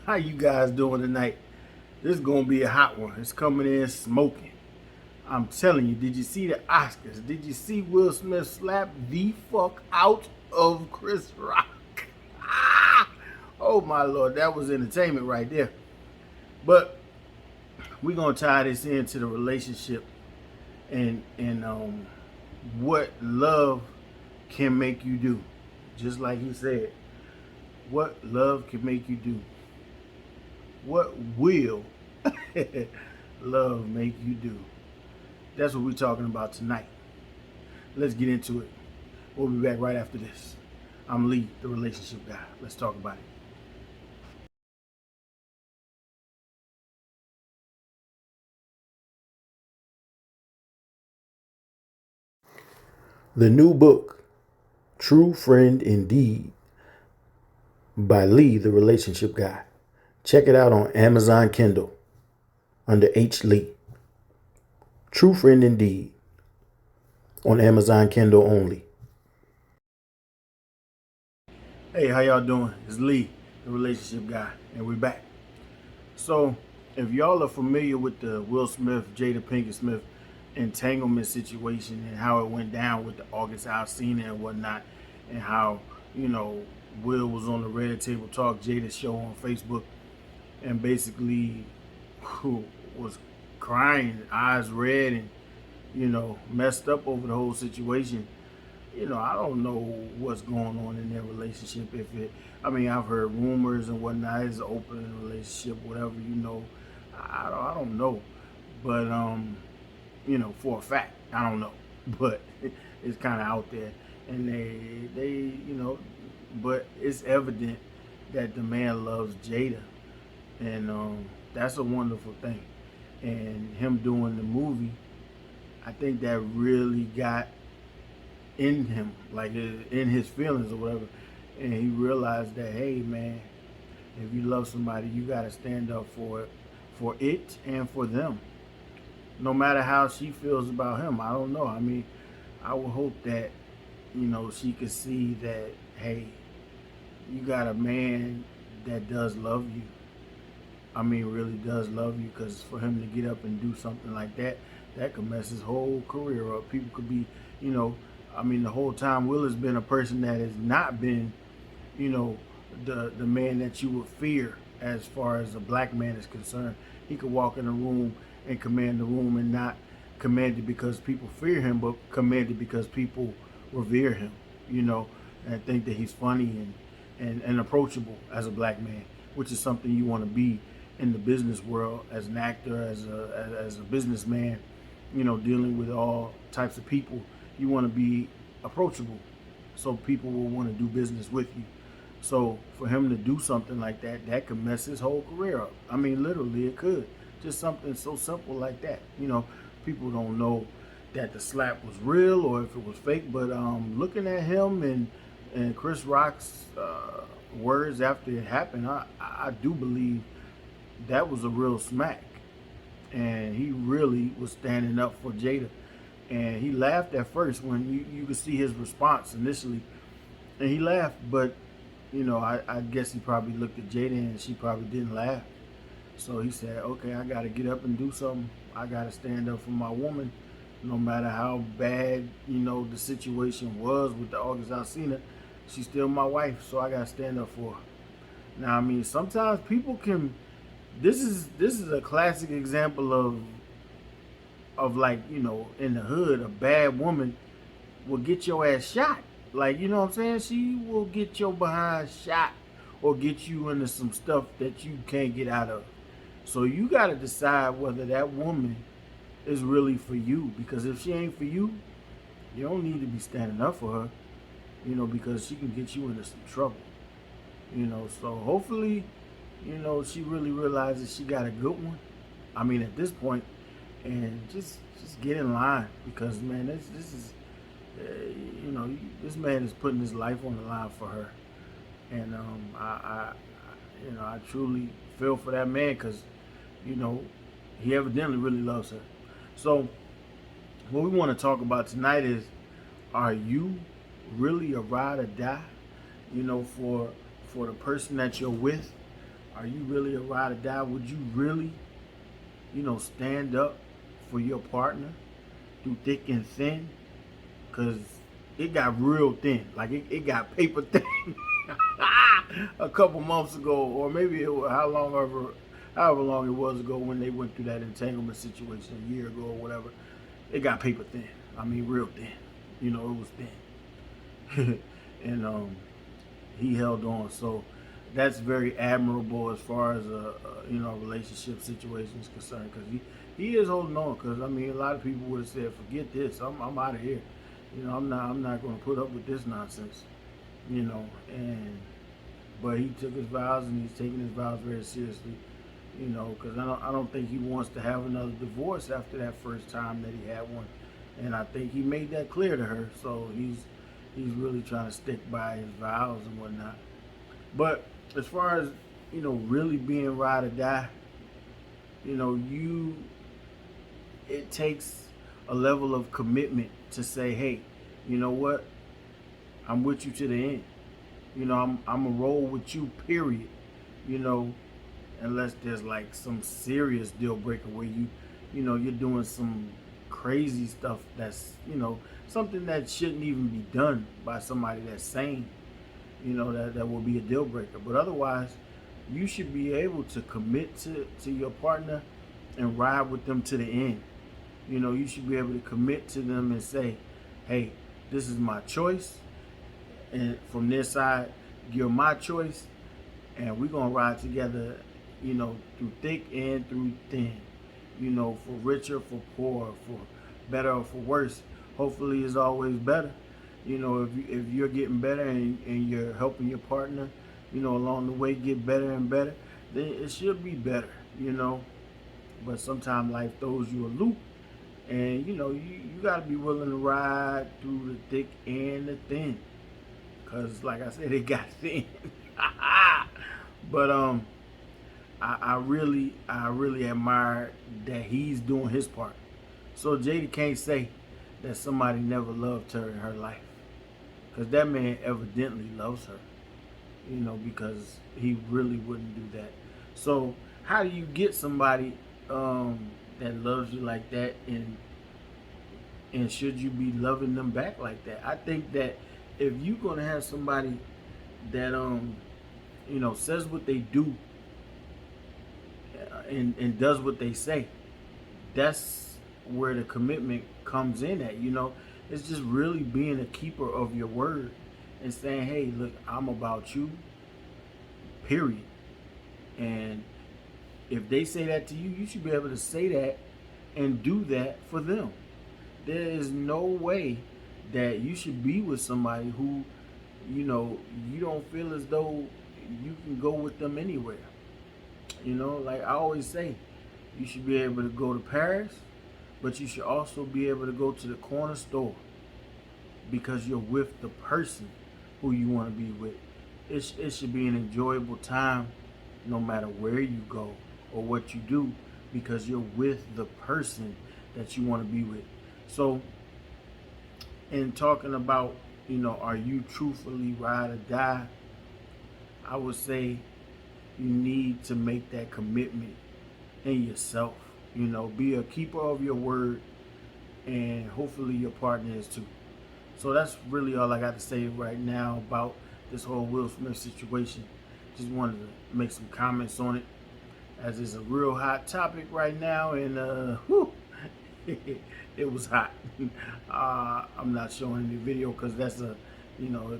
How you guys doing tonight? This is gonna be a hot one. It's coming in smoking. I'm telling you, did you see the Oscars? Did you see Will Smith slap the fuck out of Chris Rock? Ah! Oh my lord, that was entertainment right there. But we're gonna tie this into the relationship and what love can make you do. Just like he said, what love can make you do. What will love make you do? That's what we're talking about tonight. Let's get into it. We'll be back right after this. I'm Lee, the relationship guy. Let's talk about it. The new book, True Friend Indeed, by Lee, the relationship guy. Check it out on Amazon Kindle under H. Lee. True Friend Indeed on Amazon Kindle only. Hey, how y'all doing? It's Lee, the relationship guy, and we're back. So, if y'all are familiar with the Will Smith, Jada Pinkett Smith entanglement situation and how it went down with the August Alsina and whatnot, and how, Will was on the Red Table Talk Jada show on Facebook and basically was crying, eyes red, and, messed up over the whole situation. I don't know what's going on in their relationship. I've heard rumors and whatnot. It's an open relationship, whatever, I don't know. But, for a fact, I don't know. But it's kind of out there. And but it's evident that the man loves Jada. And that's a wonderful thing. And him doing the movie, I think that really got in him, like in his feelings or whatever, and he realized that, hey man, if you love somebody, you gotta stand up for it and for them, no matter how she feels about him. I don't know. I would hope that she could see that, hey, you got a man that does love you. Really does love you, because for him to get up and do something like that, that could mess his whole career up. People could be, the whole time Will has been a person that has not been, the man that you would fear as far as a black man is concerned. He could walk in a room and command the room, and not command it because people fear him, but command it because people revere him, and think that he's funny and approachable as a black man, which is something you want to be in the business world as an actor, as a businessman, dealing with all types of people. You want to be approachable so people will want to do business with you. So for him to do something like that, that could mess his whole career up. Literally it could. Just something so simple like that. People don't know that the slap was real or if it was fake, but looking at him and Chris Rock's words after it happened, I do believe that was a real smack. And he really was standing up for Jada. And he laughed at first when you could see his response initially. And he laughed, but, I guess he probably looked at Jada and she probably didn't laugh. So he said, okay, I got to get up and do something. I got to stand up for my woman, no matter how bad, the situation was with the August Alsina. She's still my wife, so I got to stand up for her. Now, sometimes people can. This is a classic example of like, in the hood, a bad woman will get your ass shot. Like, you know what I'm saying? She will get your behind shot or get you into some stuff that you can't get out of. So you got to decide whether that woman is really for you. Because if she ain't for you, you don't need to be standing up for her, because she can get you into some trouble. So hopefully, she really realizes she got a good one. At this point, and just get in line, because man, this is, this man is putting his life on the line for her, and I truly feel for that man, because he evidently really loves her. So what we want to talk about tonight is, are you really a ride or die, for the person that you're with? are you really a ride or die? Would you really, stand up for your partner through thick and thin? Because it got real thin. Like it got paper thin a couple months ago, or maybe however long it was ago when they went through that entanglement situation a year ago or whatever. It got paper thin. I mean, real thin. It was thin. And he held on. So that's very admirable as far as relationship situation is concerned, because he is holding on. Because I mean, a lot of people would have said, "Forget this. I'm out of here. I'm not going to put up with this nonsense." But he took his vows, and he's taking his vows very seriously. Because I don't think he wants to have another divorce after that first time that he had one, and I think he made that clear to her. So he's really trying to stick by his vows and whatnot. But as far as really being ride or die, it takes a level of commitment to say, hey, you know what, I'm with you to the end. I'm a roll with you, period. Unless there's like some serious deal breaker where you're doing some crazy stuff that's something that shouldn't even be done by somebody that's sane. That will be a deal breaker. But otherwise, you should be able to commit to your partner and ride with them to the end. You should be able to commit to them and say, hey, this is my choice, and from their side, you're my choice, and we're gonna ride together, through thick and through thin, for richer, for poor, for better or for worse. Hopefully it's always better. If you're getting better and you're helping your partner, along the way get better and better, then it should be better, But sometimes life throws you a loop, and you gotta be willing to ride through the thick and the thin. Cause like I said, it got thin. But I really admire that he's doing his part. So Jada can't say that somebody never loved her in her life, because that man evidently loves her, because he really wouldn't do that. So how do you get somebody that loves you like that, and should you be loving them back like that? I think that if you're gonna have somebody that says what they do and does what they say, that's where the commitment comes in at. It's just really being a keeper of your word and saying, hey, look, I'm about you, period. And if they say that to you, you should be able to say that and do that for them. There is no way that you should be with somebody who, you don't feel as though you can go with them anywhere. Like I always say, you should be able to go to Paris, but you should also be able to go to the corner store, because you're with the person who you want to be with. It should be an enjoyable time no matter where you go or what you do, because you're with the person that you want to be with. So in talking about, are you truthfully ride or die, I would say you need to make that commitment in yourself. Be a keeper of your word, and hopefully your partner is too. So that's really all I got to say right now about this whole Will Smith situation. Just wanted to make some comments on it, as it's a real hot topic right now, and it was hot. I'm not showing any video because that's it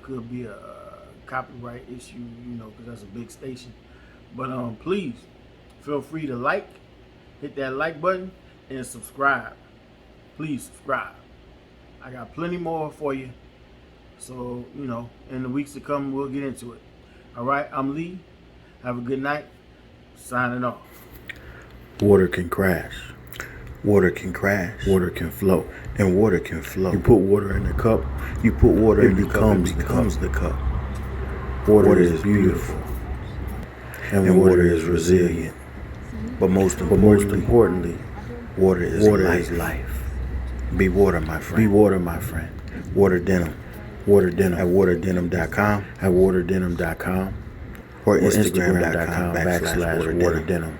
could be a copyright issue, because that's a big station. But please feel free to hit that like button, and subscribe. Please subscribe. I got plenty more for you. So, in the weeks to come, we'll get into it. All right, I'm Lee. Have a good night. Signing off. Water can crash. Water can crash. Water can flow. And water can flow. You put water in the cup. You put water in the cup. It becomes the cup. Water is beautiful. And water is resilient. But most importantly, water is life. Be water, my friend. Be water, my friend. Water Denim. Water Denim at waterdenim.com. or Instagram.com/water denim.